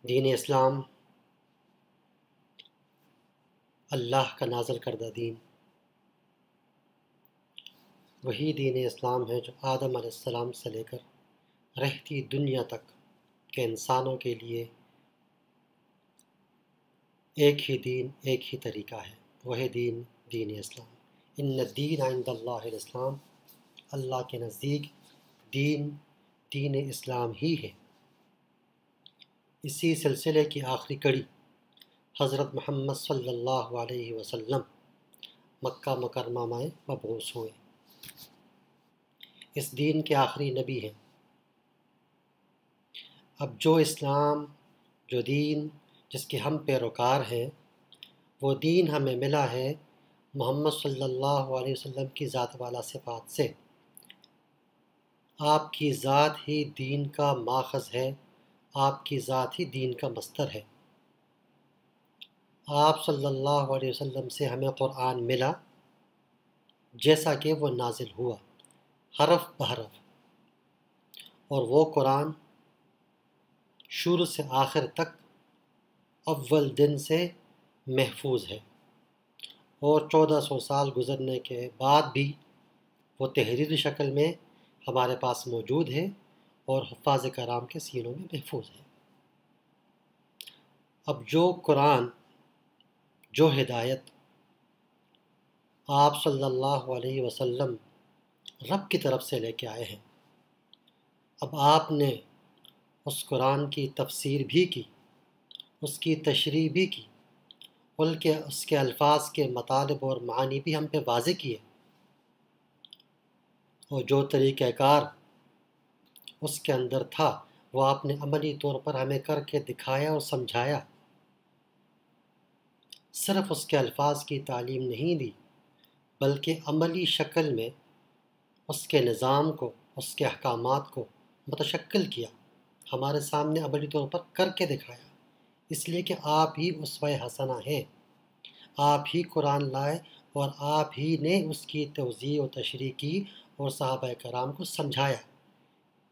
دین اسلام اللہ کا نازل کردہ دین، وہی دین اسلام ہے جو آدم علیہ السلام سے لے کر رہتی دنیا تک کے انسانوں کے لیے ایک ہی دین، ایک ہی طریقہ ہے۔ وہی دین اسلام۔ ان الدین عند اللہ الاسلام، اللہ کے نزدیک دین اسلام ہی ہے۔ اسی سلسلے کی آخری کڑی حضرت محمد صلی اللہ علیہ وسلم مکہ مکرمہ میں مبعوث ہوئے۔ اس دین کے آخری نبی ہیں۔ اب جو اسلام، جو دین جس کے ہم پیروکار ہیں، وہ دین ہمیں ملا ہے محمد صلی اللہ علیہ وسلم کی ذات والا صفات سے۔ آپ کی ذات ہی دین کا ماخذ ہے، آپ کی ذات ہی دین کا مصدر ہے۔ آپ صلی اللہ علیہ وسلم سے ہمیں قرآن ملا جیسا کہ وہ نازل ہوا، حرف بحرف، اور وہ قرآن شروع سے آخر تک اول دن سے محفوظ ہے، اور 1400 سال گزرنے کے بعد بھی وہ تحریری شکل میں ہمارے پاس موجود ہے اور حفاظ کرام کے سینوں میں محفوظ ہے۔ اب جو قرآن، جو ہدایت آپ صلی اللہ علیہ وسلم رب کی طرف سے لے کے آئے ہیں، اب آپ نے اس قرآن کی تفسیر بھی کی، اس کی تشریح بھی کی، بلکہ اس کے الفاظ کے مطالب اور معانی بھی ہم پہ واضح کیے، اور جو طریقہ کار اس کے اندر تھا وہ آپ نے عملی طور پر ہمیں کر کے دکھایا اور سمجھایا۔ صرف اس کے الفاظ کی تعلیم نہیں دی، بلکہ عملی شکل میں اس کے نظام کو، اس کے احکامات کو متشکل کیا، ہمارے سامنے عملی طور پر کر کے دکھایا، اس لیے کہ آپ ہی اسوہ حسنہ ہیں۔ آپ ہی قرآن لائے اور آپ ہی نے اس کی توضیح و تشریح کی اور صحابہ کرام کو سمجھایا،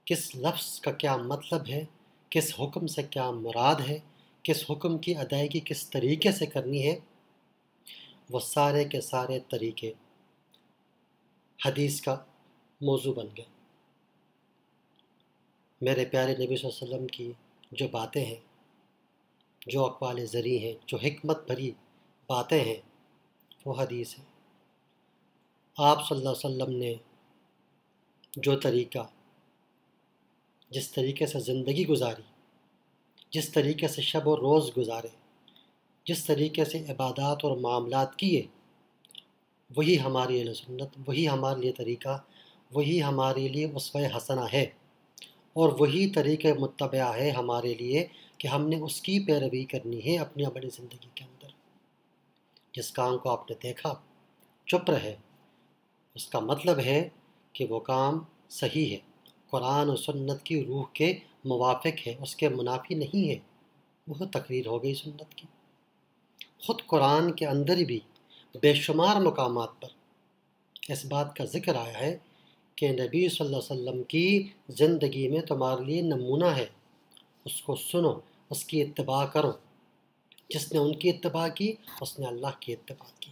کس لفظ کا کیا مطلب ہے، کس حکم سے کیا مراد ہے، کس حکم کی ادائیگی کس طریقے سے کرنی ہے۔ وہ سارے کے سارے طریقے حدیث کا موضوع بن گئے۔ میرے پیارے نبی صلی اللہ علیہ وسلم کی جو باتیں ہیں، جو اقوال زرعی ہیں، جو حکمت بھری باتیں ہیں، وہ حدیث ہیں۔ آپ صلی اللہ علیہ وسلم نے جو طریقہ، جس طریقے سے زندگی گزاری، جس طریقے سے شب و روز گزارے، جس طریقے سے عبادات اور معاملات کیے، وہی ہماری اہل سنت، وہی ہمارے لیے طریقہ، وہی ہمارے لیے اسوہ حسنہ ہے، اور وہی طریقہ متبع ہے ہمارے لیے کہ ہم نے اس کی پیروی کرنی ہے اپنی عملی زندگی کے اندر۔ جس کام کو آپ نے دیکھا چپ رہے، اس کا مطلب ہے کہ وہ کام صحیح ہے، قرآن و سنت کی روح کے موافق ہے، اس کے منافی نہیں ہے، وہ تقریر ہو گئی سنت کی۔ خود قرآن کے اندر بھی بے شمار مقامات پر اس بات کا ذکر آیا ہے کہ نبی صلی اللہ علیہ وسلم کی زندگی میں تمہارے لیے نمونہ ہے، اس کو سنو، اس کی اتباع کرو۔ جس نے ان کی اتباع کی، اس نے اللہ کی اتباع کی،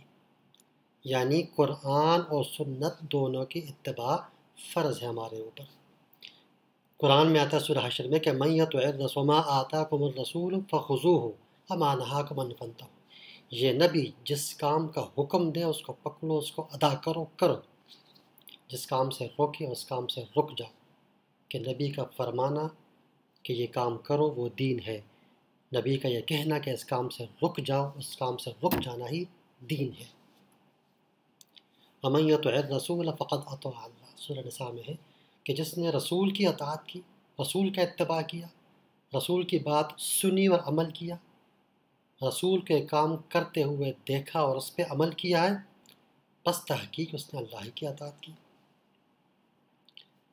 یعنی قرآن اور سنت دونوں کی اتباع فرض ہے ہمارے اوپر۔ قرآن میں آتا ہے سورہ حشر میں کہ مَن یُطِعِ الرَّسُولَ مَا آتَاکُمُ الرَّسُولُ فَخُذُوهُ وَمَا نَهَاکُمْ عَنْهُ فَانتَهُوا۔ یہ نبی جس کام کا حکم دے اس کو پکڑو، اس کو ادا کرو، جس کام سے روکے اس کام سے رک جاؤ، کہ نبی کا فرمانا کہ یہ کام کرو وہ دین ہے، نبی کا یہ کہنا کہ اس کام سے رک جاؤ، اس کام سے رک جانا ہی دین ہے۔ وَمَن يُطِعِ الرَّسُولَ فَقَدْ أَطَاعَ اللَّهَ، سورہ نساء میں ہے کہ جس نے رسول کی اطاعت کی، رسول کا اتباع کیا، رسول کی بات سنی اور عمل کیا، رسول کے کام کرتے ہوئے دیکھا اور اس پہ عمل کیا ہے، بس تحقیق اس نے اللہ کی اطاعت کی۔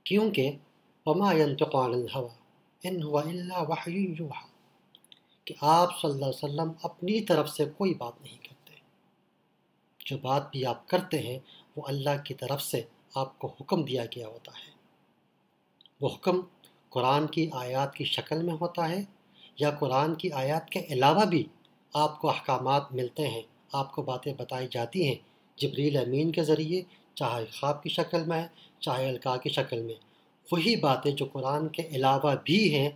کیونکہ وَمَا يَنطِقُ عَنِ الْهَوَىٰ إِنْ هُوَ إِلَّا وَحْيٌ يُوحَىٰ، کہ آپ صلی اللہ علیہ وسلم اپنی طرف سے کوئی بات نہیں کرتے، جو بات بھی آپ کرتے ہیں وہ اللہ کی طرف سے آپ کو حکم دیا گیا ہوتا ہے۔ وہ حکم قرآن کی آیات کی شکل میں ہوتا ہے یا قرآن کی آیات کے علاوہ بھی آپ کو احکامات ملتے ہیں، آپ کو باتیں بتائی جاتی ہیں جبریل امین کے ذریعے، چاہے خواب کی شکل میں ہے چاہے القاء کی شکل میں، وہی باتیں جو قرآن کے علاوہ بھی ہیں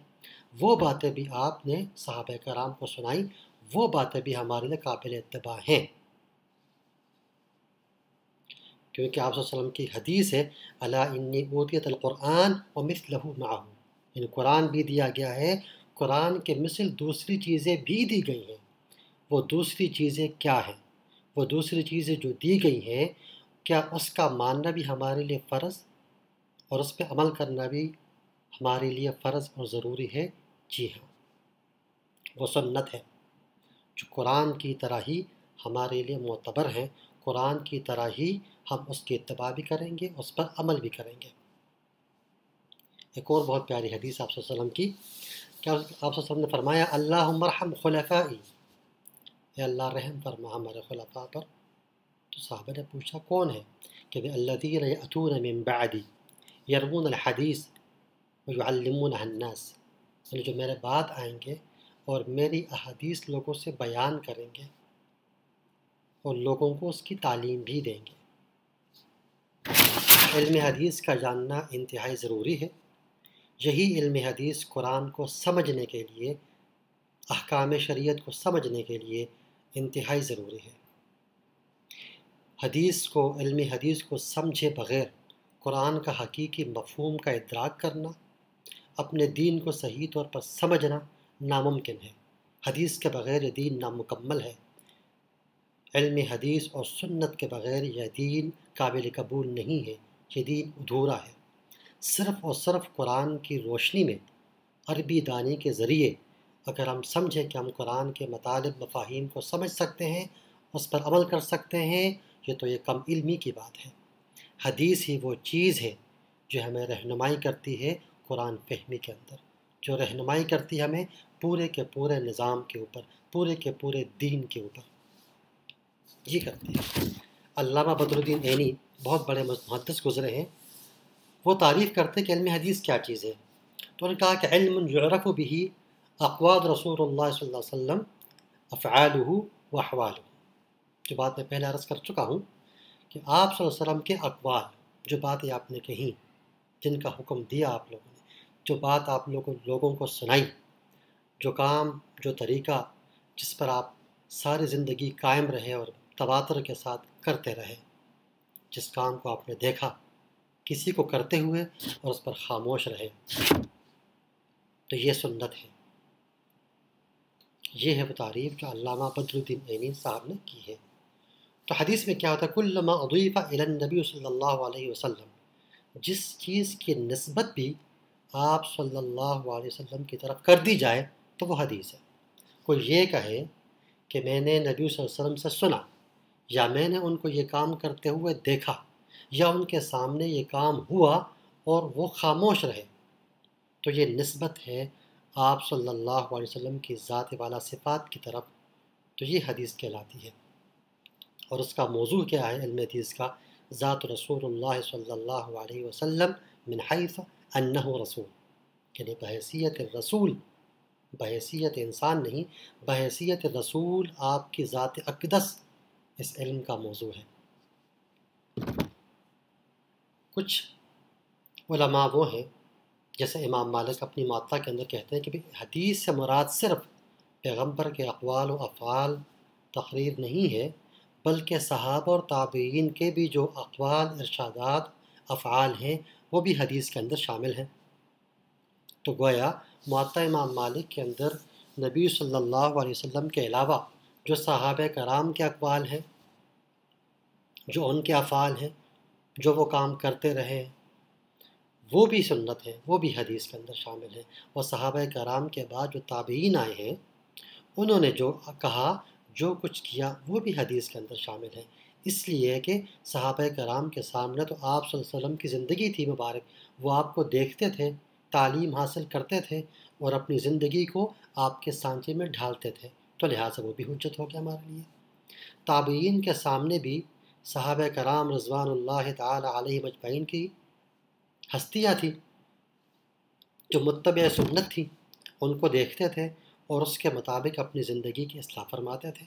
وہ باتیں بھی آپ نے صحابہ کرام کو سنائی، وہ باتیں بھی ہمارے لیے قابل اتباع ہیں، کیونکہ آپ صلی اللہ علیہ وسلم کی حدیث ہے الا انی اوتیت القرآن ومثلہ معہ، یعنی قرآن بھی دیا گیا ہے، قرآن کے مثل دوسری چیزیں بھی دی گئی ہیں۔ وہ دوسری چیزیں کیا ہیں؟ وہ دوسری چیزیں جو دی گئی ہیں، کیا اس کا ماننا بھی ہمارے لیے فرض اور اس پہ عمل کرنا بھی ہمارے لیے فرض اور ضروری ہے؟ جی ہاں، وہ سنت ہے جو قرآن کی طرح ہی ہمارے لیے معتبر ہیں، قرآن کی طرح ہی ہم اس کی اتباع بھی کریں گے، اس پر عمل بھی کریں گے۔ ایک اور بہت پیاری حدیث آپ صلی اللہ علیہ وسلم کی، کیا آپ صلی اللہ علیہ وسلم نے فرمایا اللہم ارحم خلفائی، اے اللہ رحم فرما ہمارے خلفاء پر۔ تو صحابہ نے پوچھا کون ہے؟ کہ الذین یأتون من بعدی یروون الحدیث ویعلمونہ الناس، یعنی جو میرے بعد آئیں گے اور میری احادیث لوگوں سے بیان کریں گے اور لوگوں کو اس کی تعلیم بھی دیں گے۔ علم حدیث کا جاننا انتہائی ضروری ہے، یہی علم حدیث قرآن کو سمجھنے کے لیے، احکام شریعت کو سمجھنے کے لیے انتہائی ضروری ہے۔ علم حدیث کو سمجھے بغیر قرآن کا حقیقی مفہوم کا ادراک کرنا، اپنے دین کو صحیح طور پر سمجھنا ناممکن ہے۔ حدیث کے بغیر یہ دین نامکمل ہے۔ علم حدیث اور سنت کے بغیر یہ دین قابل قبول نہیں ہے، یہ دین ادھورا ہے۔ صرف اور صرف قرآن کی روشنی میں، عربی دانی کے ذریعے اگر ہم سمجھیں کہ ہم قرآن کے مطالب مفاہیم کو سمجھ سکتے ہیں، اس پر عمل کر سکتے ہیں، یہ تو یہ کم علمی کی بات ہے۔ حدیث ہی وہ چیز ہے جو ہمیں رہنمائی کرتی ہے قرآن فہمی کے اندر، جو رہنمائی کرتی ہے ہمیں پورے کے پورے نظام کے اوپر، پورے کے پورے دین کے اوپر، یہ کرتی ہے۔ علامہ بدر الدین عینی بہت بڑے محدث گزرے ہیں، وہ تعریف کرتے کہ علم حدیث کیا چیز ہے، تو انہوں نے کہا کہ علم یعرف به اقوال رسول اللہ صلی اللہ علیہ وسلم افعالہ و احوالہ، جو بات میں پہلے عرض کر چکا ہوں کہ آپ صلی اللہ علیہ وسلم کے اقوال، جو باتیں آپ نے کہیں، جن کا حکم دیا آپ لوگوں نے، جو بات آپ لوگوں کو سنائی، جو کام، جو طریقہ جس پر آپ ساری زندگی قائم رہے اور تواتر کے ساتھ کرتے رہے، جس کام کو آپ نے دیکھا کسی کو کرتے ہوئے اور اس پر خاموش رہے، تو یہ سنت ہے۔ یہ ہے وہ تعریف جو علامہ بدر الدین عینی صاحب نے کی ہے۔ تو حدیث میں کیا ہوتا ہے؟ کلما اضیف الی النبی صلی اللہ علیہ وسلم، جس چیز کی نسبت بھی آپ صلی اللہ علیہ وسلم کی طرف کر دی جائے تو وہ حدیث ہے۔ کوئی یہ کہے کہ میں نے نبی صلی اللہ علیہ وسلم سے سنا، یا میں نے ان کو یہ کام کرتے ہوئے دیکھا، یا ان کے سامنے یہ کام ہوا اور وہ خاموش رہے، تو یہ نسبت ہے آپ صلی اللہ علیہ وسلم کی ذات والا صفات کی طرف، تو یہ حدیث کہلاتی ہے۔ اور اس کا موضوع کیا ہے علم حدیث کا؟ ذات رسول اللہ صلی اللہ علیہ وسلم من حیث انہ رسول، یعنی بحیثیت رسول، بحیثیت انسان نہیں، بحیثیت رسول آپ کی ذات اقدس اس علم کا موضوع ہے۔ کچھ علماء وہ ہیں جیسے امام مالک اپنی موطا کے اندر کہتے ہیں کہ حدیث سے مراد صرف پیغمبر کے اقوال و افعال تقریر نہیں ہے، بلکہ صحابہ اور تابعین کے بھی جو اقوال، ارشادات، افعال ہیں وہ بھی حدیث کے اندر شامل ہیں۔ تو گویا موطا امام مالک کے اندر نبی صلی اللہ علیہ وسلم کے علاوہ جو صحابہ کرام کے اقوال ہیں، جو ان کے افعال ہیں، جو وہ کام کرتے رہے، وہ بھی سنت ہے، وہ بھی حدیث کے اندر شامل ہیں۔ اور صحابہ کرام کے بعد جو تابعین آئے ہیں، انہوں نے جو کہا، جو کچھ کیا، وہ بھی حدیث کے اندر شامل ہے۔ اس لیے کہ صحابہ کرام کے سامنے تو آپ صلی اللہ علیہ وسلم کی زندگی تھی مبارک، وہ آپ کو دیکھتے تھے، تعلیم حاصل کرتے تھے اور اپنی زندگی کو آپ کے سانچے میں ڈھالتے تھے، تو لہٰذا وہ بھی حجت ہو گیا ہمارے لیے۔ تابعین کے سامنے بھی صحابہ کرام رضوان اللہ تعالی علیہ مجمعین کی ہستیاں تھیں جو متبع سنت تھی، ان کو دیکھتے تھے، اور اس کے مطابق اپنی زندگی کی اصلاح فرماتے تھے۔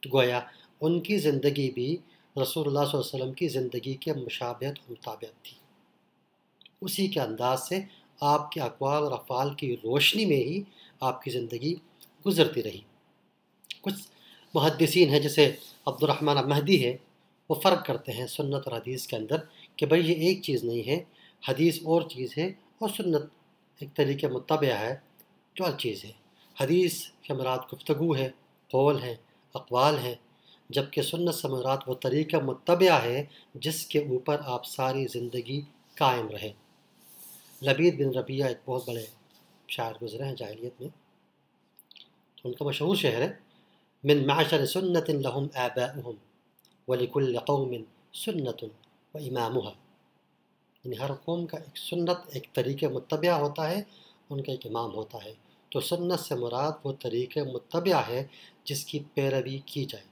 تو گویا ان کی زندگی بھی رسول اللہ صلی اللہ علیہ وسلم کی زندگی کے مشابہت و مطابقت تھی۔ اسی کے انداز سے آپ کے اقوال اور افعال کی روشنی میں ہی آپ کی زندگی گزرتی رہی۔ کچھ محدثین ہیں جیسے عبد الرحمن مہدی ہے، وہ فرق کرتے ہیں سنت اور حدیث کے اندر کہ بھئی یہ ایک چیز نہیں ہے، حدیث اور چیز ہے اور سنت ایک طریقہ متبع ہے جو ہر چیز ہے۔ حدیث کے مراد گفتگو ہے، قول ہے، اقوال ہیں، جبکہ سنت سے مراد وہ طریقہ متبع ہے جس کے اوپر آپ ساری زندگی قائم رہے۔ لبید بن ربیعہ ایک بہت بڑے شاعر گزرے ہیں جاہلیت میں، تو ان کا مشہور شعر ہے من معشر سنت لهم آباؤهم ولكل قوم سنت و امامها، یعنی ہر قوم کا ایک سنت، ایک طریقہ متبع ہوتا ہے، ان کا ایک امام ہوتا ہے۔ تو سنت سے مراد وہ طریقہ متبع ہے جس کی پیروی کی جائے۔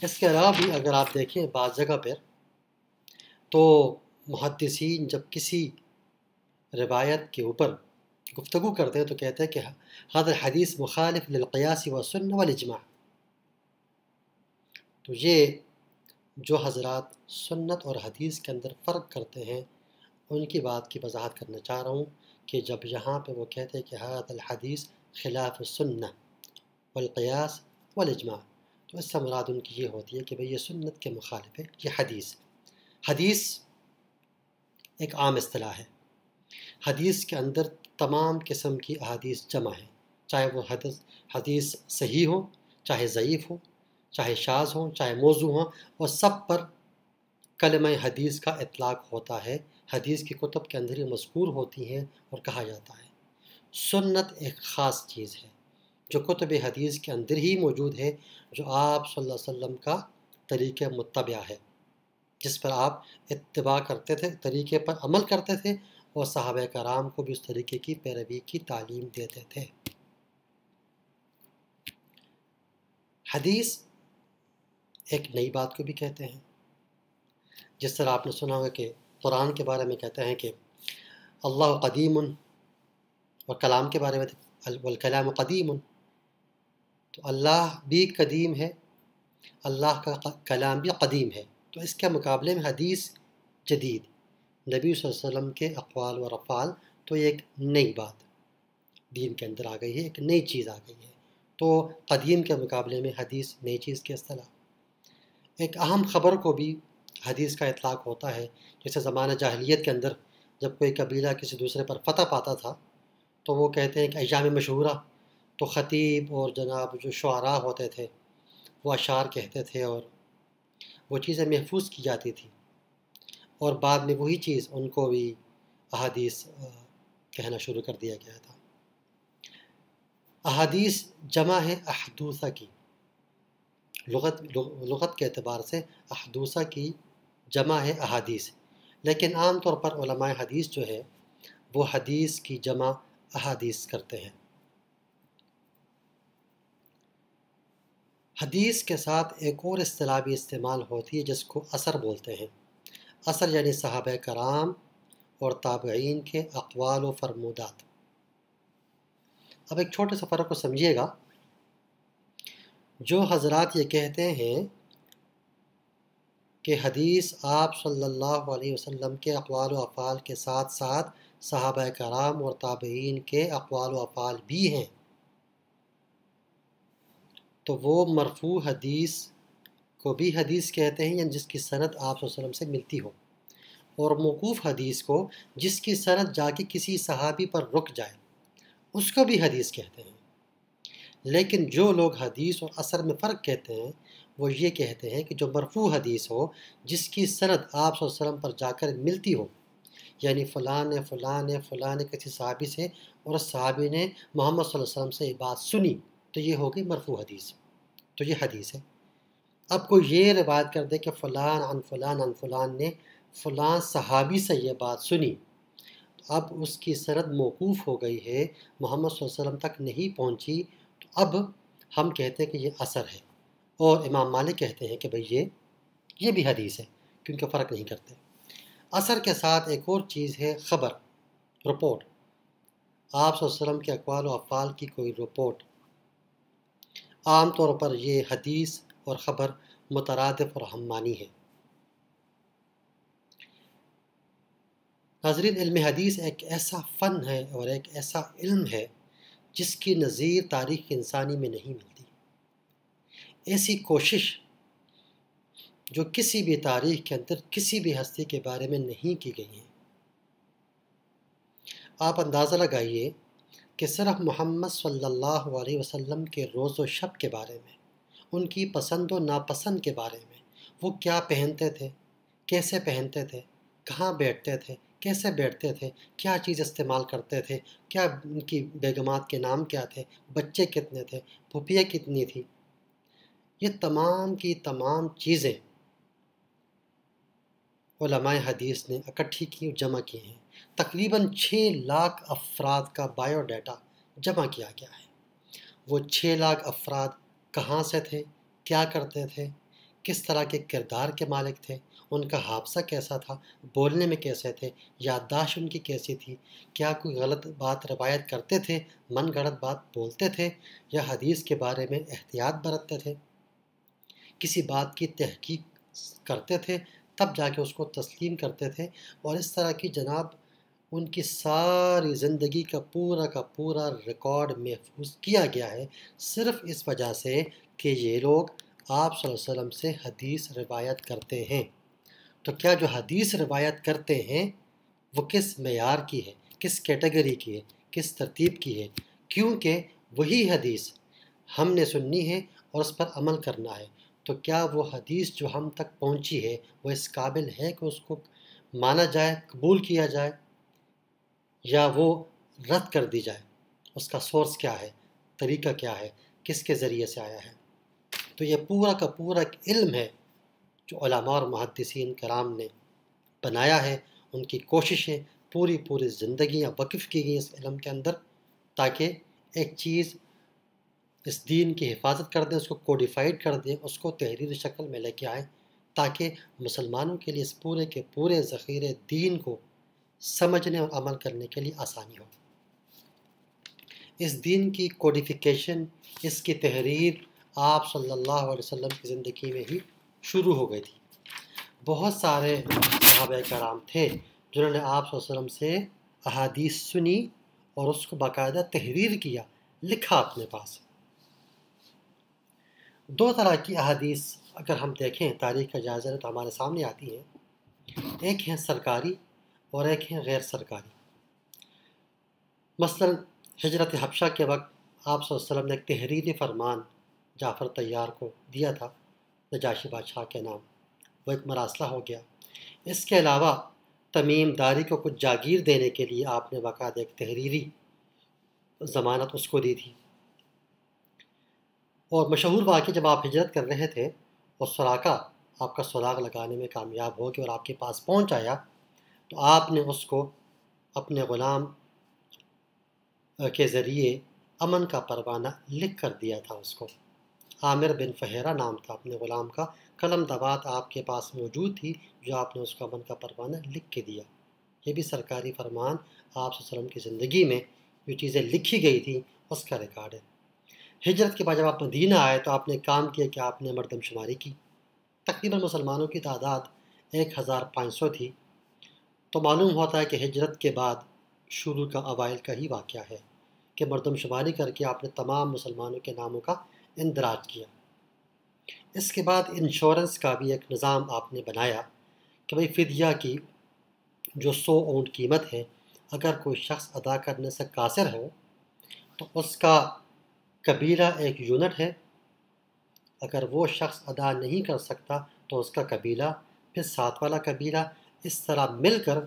اس کے علاوہ بھی اگر آپ دیکھیں بعض جگہ پر تو محدثین جب کسی روایت کے اوپر گفتگو کرتے ہیں تو کہتے ہیں کہ هذا الحدیث مخالف للقیاس والسنہ والاجماع۔ تو یہ جو حضرات سنت اور حدیث کے اندر فرق کرتے ہیں ان کی بات کی وضاحت کرنا چاہ رہا ہوں کہ جب یہاں پہ وہ کہتے ہیں کہ هذا الحدیث خلاف السنہ والقیاس والاجماع، تو اس سے مراد ان کی یہ ہوتی ہے کہ بھئی یہ سنت کے مخالف ہے۔ یہ حدیث ایک عام اصطلاح ہے۔ حدیث کے اندر تمام قسم کی احادیث جمع ہیں، چاہے وہ حدیث صحیح ہو، چاہے ضعیف ہو، چاہے شاذ ہوں، چاہے موضوع ہوں، اور سب پر کلمہ حدیث کا اطلاق ہوتا ہے۔ حدیث کی کتب کے اندر یہ مذکور ہوتی ہیں اور کہا جاتا ہے۔ سنت ایک خاص چیز ہے جو کتب حدیث کے اندر ہی موجود ہے، جو آپ صلی اللہ علیہ وسلم کا طریقہ متبع ہے، جس پر آپ اتباع کرتے تھے، طریقے پر عمل کرتے تھے اور صحابہ کرام کو بھی اس طریقے کی پیروی کی تعلیم دیتے تھے۔ حدیث ایک نئی بات کو بھی کہتے ہیں، جس طرح آپ نے سنا ہوگا کہ قرآن کے بارے میں کہتے ہیں کہ اللہ قدیم، اور کلام کے بارے میں والکلام قدیم، تو اللہ بھی قدیم ہے، اللہ کا کلام بھی قدیم ہے۔ تو اس کے مقابلے میں حدیث جدید، نبی صلی اللہ علیہ وسلم کے اقوال و افعال، تو یہ ایک نئی بات دین کے اندر آ گئی ہے، ایک نئی چیز آ گئی ہے۔ تو قدیم کے مقابلے میں حدیث نئی چیز کی اصطلاح۔ ایک اہم خبر کو بھی حدیث کا اطلاق ہوتا ہے، جیسے زمانہ جاہلیت کے اندر جب کوئی قبیلہ کسی دوسرے پر فتح پاتا تھا تو وہ کہتے ہیں کہ ایام مشہورہ، تو خطیب اور جناب جو شعراء ہوتے تھے وہ اشعار کہتے تھے اور وہ چیزیں محفوظ کی جاتی تھی، اور بعد میں وہی چیز ان کو بھی احادیث کہنا شروع کر دیا گیا تھا۔ احادیث جمع ہے احدوثہ کی، لغت کے اعتبار سے احدوثہ کی جمع ہے احادیث، لیکن عام طور پر علماء حدیث جو ہے وہ حدیث کی جمع احادیث کرتے ہیں۔ حدیث کے ساتھ ایک اور اصطلاح بھی استعمال ہوتی ہے جس کو اثر بولتے ہیں۔ اثر یعنی صحابہ کرام اور تابعین کے اقوال و فرمودات۔ اب ایک چھوٹے سے فرق کو سمجھیے گا، جو حضرات یہ کہتے ہیں کہ حدیث آپ صلی اللہ علیہ وسلم کے اقوال و افعال کے ساتھ ساتھ صحابہ کرام اور تابعین کے اقوال و افعال بھی ہیں، تو وہ مرفوع حدیث کو بھی حدیث کہتے ہیں، یعنی جس کی سند آپ صلی اللہ علیہ وسلم سے ملتی ہو، اور موقوف حدیث کو جس کی سند جا کے کسی صحابی پر رک جائے اس کو بھی حدیث کہتے ہیں۔ لیکن جو لوگ حدیث اور اثر میں فرق کہتے ہیں وہ یہ کہتے ہیں کہ جو مرفوع حدیث ہو جس کی سند آپ صلی اللہ علیہ وسلم پر جا کر ملتی ہو، یعنی فلاں نے فلاں نے فلاں نے کسی صحابی سے اور اس صحابی نے محمد صلی اللہ علیہ وسلم سے یہ بات سنی، تو یہ ہوگی مرفوع حدیث، تو یہ حدیث ہے۔ اب کوئی یہ روایت کر دے کہ فلان عن فلان نے فلاں صحابی سے یہ بات سنی، تو اب اس کی سند موقوف ہو گئی ہے، محمد صلی اللہ علیہ وسلم تک نہیں پہنچی، تو اب ہم کہتے ہیں کہ یہ اثر ہے، اور امام مالک کہتے ہیں کہ بھئی یہ بھی حدیث ہے، کیونکہ فرق نہیں کرتے۔ اثر کے ساتھ ایک اور چیز ہے خبر، رپورٹ۔ آپ صلی اللہ علیہ وسلم کے اقوال و افعال کی کوئی رپورٹ، عام طور پر یہ حدیث اور خبر مترادف اور ہم معنی ہے۔ ناظرین، علم حدیث ایک ایسا فن ہے اور ایک ایسا علم ہے جس کی نظیر تاریخ انسانی میں نہیں ملتی۔ ایسی کوشش جو کسی بھی تاریخ کے اندر کسی بھی ہستی کے بارے میں نہیں کی گئی ہے۔ آپ اندازہ لگائیے کہ صرف محمد صلی اللہ علیہ وسلم کے روز و شب کے بارے میں، ان کی پسند و ناپسند کے بارے میں، وہ کیا پہنتے تھے، کیسے پہنتے تھے، کہاں بیٹھتے تھے، کیسے بیٹھتے تھے، کیا چیز استعمال کرتے تھے، کیا ان کی بیگمات کے نام کیا تھے، بچے کتنے تھے، پھوپھیاں کتنی تھی، یہ تمام کی تمام چیزیں علماء حدیث نے اکٹھی کی اور جمع کی ہیں۔ تقریباً 6 لاکھ افراد کا بائیو ڈیٹا جمع کیا گیا ہے۔ وہ 6 لاکھ افراد کہاں سے تھے، کیا کرتے تھے، کس طرح کے کردار کے مالک تھے، ان کا حافظہ کیسا تھا، بولنے میں کیسے تھے، یادداشت ان کی کیسی تھی، کیا کوئی غلط بات روایت کرتے تھے، من گھڑت بات بولتے تھے یا حدیث کے بارے میں احتیاط برتتے تھے، کسی بات کی تحقیق کرتے تھے تب جا کے اس کو تسلیم کرتے تھے، اور اس طرح کی جناب ان کی ساری زندگی کا پورا ریکارڈ محفوظ کیا گیا ہے، صرف اس وجہ سے کہ یہ لوگ آپ صلی اللہ علیہ وسلم سے حدیث روایت کرتے ہیں۔ تو کیا جو حدیث روایت کرتے ہیں وہ کس معیار کی ہے، کس کیٹیگری کی ہے، کس ترتیب کی ہے؟ کیونکہ وہی حدیث ہم نے سننی ہے اور اس پر عمل کرنا ہے۔ تو کیا وہ حدیث جو ہم تک پہنچی ہے وہ اس قابل ہے کہ اس کو مانا جائے، قبول کیا جائے، یا وہ رد کر دی جائے؟ اس کا سورس کیا ہے، طریقہ کیا ہے، کس کے ذریعے سے آیا ہے؟ تو یہ پورا کا پورا ایک علم ہے جو علماء اور محدثین کرام نے بنایا ہے۔ ان کی کوششیں پوری زندگیاں وقف کی گئی اس علم کے اندر، تاکہ ایک چیز اس دین کی حفاظت کر دیں، اس کو کوڈیفائڈ کر دیں، اس کو تحریری شکل میں لے کے آئیں، تاکہ مسلمانوں کے لیے اس پورے کے پورے ذخیرے دین کو سمجھنے اور عمل کرنے کے لیے آسانی ہو۔ اس دین کی کوڈیفیکیشن، اس کی تحریر آپ صلی اللہ علیہ وسلم کی زندگی میں ہی شروع ہو گئی تھی۔ بہت سارے صحابہ کرام تھے جنہوں نے آپ صلی اللہ علیہ وسلم سے احادیث سنی اور اس کو باقاعدہ تحریر کیا، لکھا اپنے پاس۔ 2 طرح کی احادیث اگر ہم دیکھیں تاریخ کا جائزہ تو ہمارے سامنے آتی ہیں، ایک ہیں سرکاری اور ایک ہیں غیر سرکاری۔ مثلا ہجرت حبشہ کے وقت آپ صلی اللہ علیہ وسلم نے ایک تحریری فرمان جعفر طیار کو دیا تھا، نجاشی بادشاہ کے نام، وہ ایک مراسلہ ہو گیا۔ اس کے علاوہ تمیم داری کو کچھ جاگیر دینے کے لیے آپ نے باقاعدہ ایک تحریری ضمانت اس کو دی تھی۔ اور مشہور واقعہ، جب آپ ہجرت کر رہے تھے اور سراقہ آپ کا سراغ لگانے میں کامیاب ہو گیا اور آپ کے پاس پہنچ آیا، تو آپ نے اس کو اپنے غلام کے ذریعے امن کا پروانہ لکھ کر دیا تھا۔ اس کو عامر بن فہرہ نام تھا اپنے غلام کا، قلم دبات آپ کے پاس موجود تھی جو آپ نے اس کو امن کا پروانہ لکھ کے دیا۔ یہ بھی سرکاری فرمان آپ صلی اللہ علیہ وسلم کی زندگی میں جو چیزیں لکھی گئی تھیں اس کا ریکارڈ ہے۔ ہجرت کے بعد جب آپ مدینہ آئے تو آپ نے کام کیا کہ آپ نے مردم شماری کی۔ تقریباً مسلمانوں کی تعداد 1500 تھی۔ تو معلوم ہوتا ہے کہ ہجرت کے بعد شروع کا اوائل کا ہی واقعہ ہے کہ مردم شماری کر کے آپ نے تمام مسلمانوں کے ناموں کا اندراج کیا۔ اس کے بعد انشورنس کا بھی ایک نظام آپ نے بنایا کہ بھئی فدیہ کی جو 100 اونٹ قیمت ہے، اگر کوئی شخص ادا کرنے سے قاصر ہو تو اس کا قبیلہ ایک یونٹ ہے، اگر وہ شخص ادا نہیں کر سکتا تو اس کا قبیلہ، پھر ساتھ والا قبیلہ، اس طرح مل کر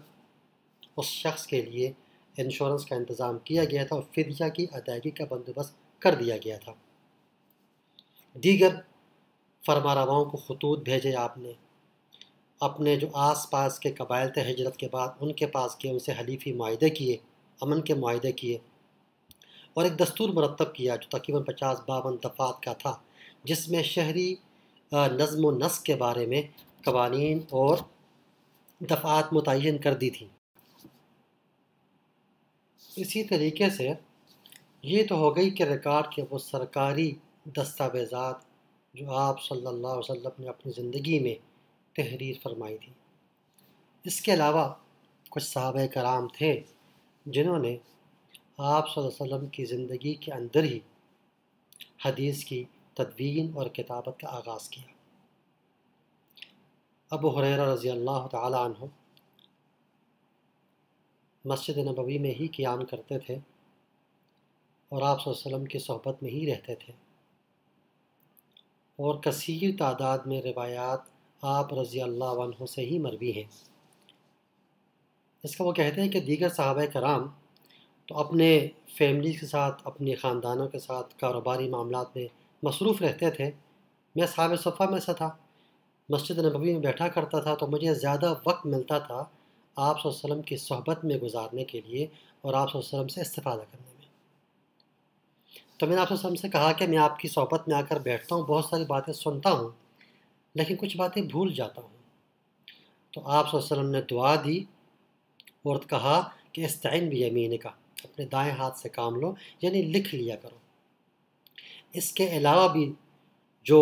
اس شخص کے لیے انشورنس کا انتظام کیا گیا تھا اور فدیہ کی ادائیگی کا بندوبست کر دیا گیا تھا۔ دیگر فرمانرواؤں کو خطوط بھیجے آپ نے، اپنے جو آس پاس کے قبائل تھے ہجرت کے بعد ان کے پاس گئے، ان سے حلیفی معاہدے کیے، امن کے معاہدے کیے، اور ایک دستور مرتب کیا جو تقریباً 50-52 دفعات کا تھا، جس میں شہری نظم و نسق کے بارے میں قوانین اور دفعات متعین کر دی تھیں۔ اسی طریقے سے یہ تو ہو گئی کہ ریکارڈ کے وہ سرکاری دستاویزات جو آپ صلی اللہ علیہ وسلم نے اپنی زندگی میں تحریر فرمائی تھی۔ اس کے علاوہ کچھ صحابہ کرام تھے جنہوں نے آپ صلی اللہ علیہ وسلم کی زندگی کے اندر ہی حدیث کی تدوین اور کتابت کا آغاز کیا۔ ابو ہریرہ رضی اللہ تعالی عنہ مسجد نبوی میں ہی قیام کرتے تھے اور آپ صلی اللہ علیہ وسلم کی صحبت میں ہی رہتے تھے، اور کثیر تعداد میں روایات آپ رضی اللہ عنہ سے ہی مروی ہیں۔ اس کا وہ کہتے ہیں کہ دیگر صحابہ کرام تو اپنے فیملی کے ساتھ، اپنے خاندانوں کے ساتھ کاروباری معاملات میں مصروف رہتے تھے۔ میں اصحاب صفہ میں سے تھا، مسجد نبوی میں بیٹھا کرتا تھا، تو مجھے زیادہ وقت ملتا تھا آپ صلی اللہ علیہ وسلم کی صحبت میں گزارنے کے لیے اور آپ صلی اللہ علیہ وسلم سے استفادہ کرنے میں۔ تو میں نے آپ صلی اللہ علیہ وسلم سے کہا کہ میں آپ کی صحبت میں آ کر بیٹھتا ہوں، بہت ساری باتیں سنتا ہوں، لیکن کچھ باتیں بھول جاتا ہوں۔ تو آپ صلی اللہ علیہ وسلم نے دعا دی اور کہا کہ استعین بیمینک، اپنے دائیں ہاتھ سے کام لو، یعنی لکھ لیا کرو۔ اس کے علاوہ بھی جو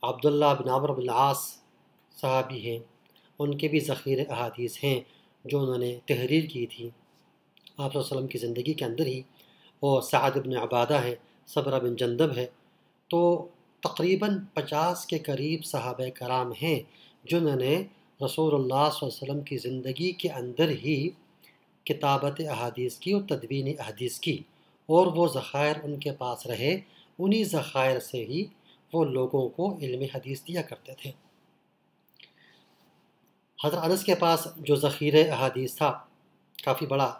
عبداللہ بن عمرو بن العاص صحابی ہیں، ان کے بھی ذخیرے احادیث ہیں جو انہوں نے تحریر کی تھی آپ صلی اللہ علیہ وسلم کی زندگی کے اندر ہی، اور سعد بن عبادہ ہے، صبرہ بن جندب ہے۔ تو تقریباً 50 کے قریب صحابہ کرام ہیں جنہوں نے رسول اللہ صلی اللہ علیہ وسلم کی زندگی کے اندر ہی کتابت احادیث کی اور تدوین احادیث کی، اور وہ ذخائر ان کے پاس رہے، انہی ذخائر سے ہی وہ لوگوں کو علم حدیث دیا کرتے تھے۔ حضرت انس کے پاس جو ذخیرہ احادیث تھا کافی بڑا،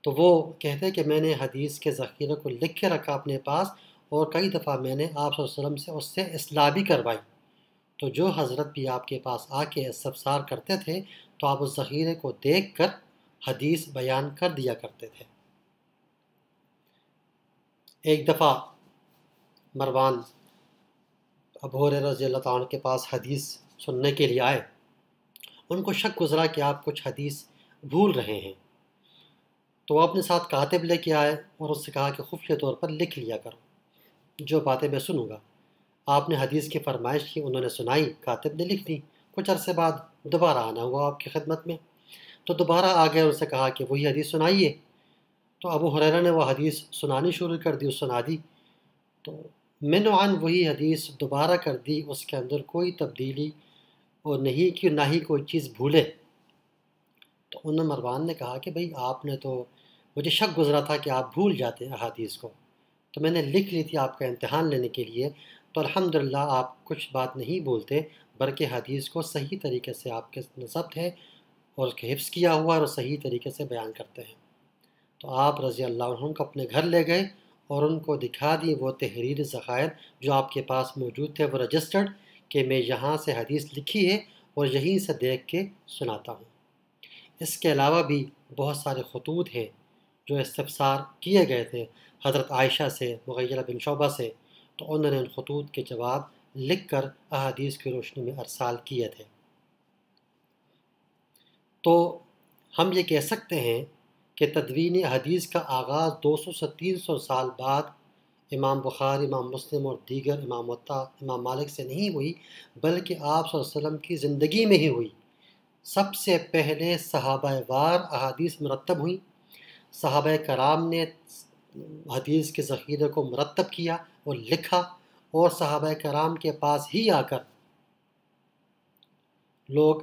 تو وہ کہتے ہیں کہ میں نے حدیث کے ذخیرے کو لکھ کے رکھا اپنے پاس، اور کئی دفعہ میں نے آپ صلی اللہ علیہ وسلم سے اس سے اصلاح بھی کروائی۔ تو جو حضرت بھی آپ کے پاس آ کے استفسار کرتے تھے تو آپ اس ذخیرے کو دیکھ کر حدیث بیان کر دیا کرتے تھے۔ ایک دفعہ مروان ابو ہریرہ رضی اللہ تعالیٰ عنہ کے پاس حدیث سننے کے لیے آئے۔ ان کو شک گزرا کہ آپ کچھ حدیث بھول رہے ہیں، تو وہ اپنے ساتھ کاتب لے کے آئے اور اس سے کہا کہ خفیہ طور پر لکھ لیا کرو جو باتیں میں سنوں گا۔ آپ نے حدیث کی فرمائش کی، انہوں نے سنائی، کاتب نے لکھ دی۔ کچھ عرصے بعد دوبارہ آنا ہوا آپ کی خدمت میں، تو دوبارہ آ گئے، ان سے کہا کہ وہی حدیث سنائیے۔ تو ابو ہریرہ نے وہ حدیث سنانی شروع کر دی، سنا دی، تو منعاً وہی حدیث دوبارہ کر دی، اس کے اندر کوئی تبدیلی اور نہیں کہ نہ ہی کوئی چیز بھولے۔ تو انہوں نے مروان نے کہا کہ بھئی آپ نے تو، مجھے شک گزرا تھا کہ آپ بھول جاتے ہیں احادیث کو، تو میں نے لکھ لی تھی آپ کا امتحان لینے کے لیے، تو الحمدللہ آپ کچھ بات نہیں بھولتے، بلکہ حدیث کو صحیح طریقے سے آپ کے ضبط ہے اور اس کے حفظ کیا ہوا اور صحیح طریقے سے بیان کرتے ہیں۔ تو آپ رضی اللہ عنہ کو اپنے گھر لے گئے اور ان کو دکھا دی وہ تحریر ذخائر جو آپ کے پاس موجود تھے، وہ رجسٹرڈ، کہ میں یہاں سے حدیث لکھی ہے اور یہیں سے دیکھ کے سناتا ہوں۔ اس کے علاوہ بھی بہت سارے خطوط ہیں جو استفسار کیے گئے تھے حضرت عائشہ سے، مغیرہ بن شعبہ سے، تو انہوں نے ان خطوط کے جواب لکھ کر احادیث کی روشنی میں ارسال کیے تھے۔ تو ہم یہ کہہ سکتے ہیں کہ تدوین حدیث کا آغاز 200 سے 300 سال بعد امام بخاری، امام مسلم اور دیگر امام موطا، امام مالک سے نہیں ہوئی، بلکہ آپ صلی اللہ علیہ وسلم کی زندگی میں ہی ہوئی۔ سب سے پہلے صحابہ وار احادیث مرتب ہوئیں، صحابہ کرام نے حدیث کے ذخیرے کو مرتب کیا اور لکھا، اور صحابہ کرام کے پاس ہی آ کر لوگ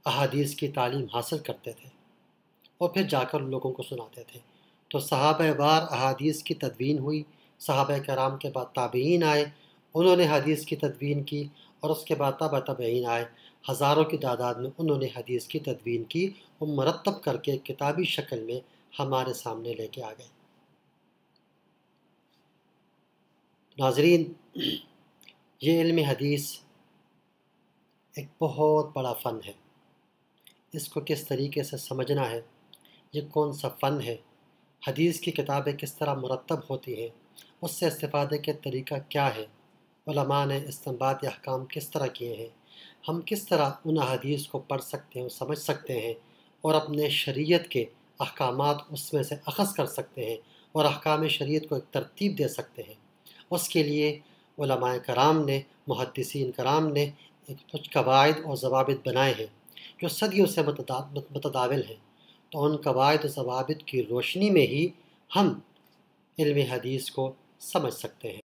احادیث کی تعلیم حاصل کرتے تھے اور پھر جا کر لوگوں کو سناتے تھے۔ تو صحابہ وار احادیث کی تدوین ہوئی، صحابہ کرام کے بعد تابعین آئے، انہوں نے حدیث کی تدوین کی، اور اس کے بعد تبع تابعین آئے، ہزاروں کی تعداد میں انہوں نے حدیث کی تدوین کی اور مرتب کر کے کتابی شکل میں ہمارے سامنے لے کے آ گئے۔ ناظرین، یہ علم حدیث ایک بہت بڑا فن ہے۔ اس کو کس طریقے سے سمجھنا ہے، یہ کون سا فن ہے، حدیث کی کتابیں کس طرح مرتب ہوتی ہیں، اس سے استفادے کے طریقہ کیا ہے، علماء نے استنباط احکام کس طرح کیے ہیں، ہم کس طرح ان احادیث کو پڑھ سکتے ہیں اور سمجھ سکتے ہیں اور اپنے شریعت کے احکامات اس میں سے اخذ کر سکتے ہیں اور احکام شریعت کو ایک ترتیب دے سکتے ہیں۔ اس کے لیے علماء کرام نے، محدثین کرام نے کچھ قواعد اور ضوابط بنائے ہیں جو صدیوں سے متداول ہیں۔ تو ان قواعد و ضوابط کی روشنی میں ہی ہم علم حدیث کو سمجھ سکتے ہیں۔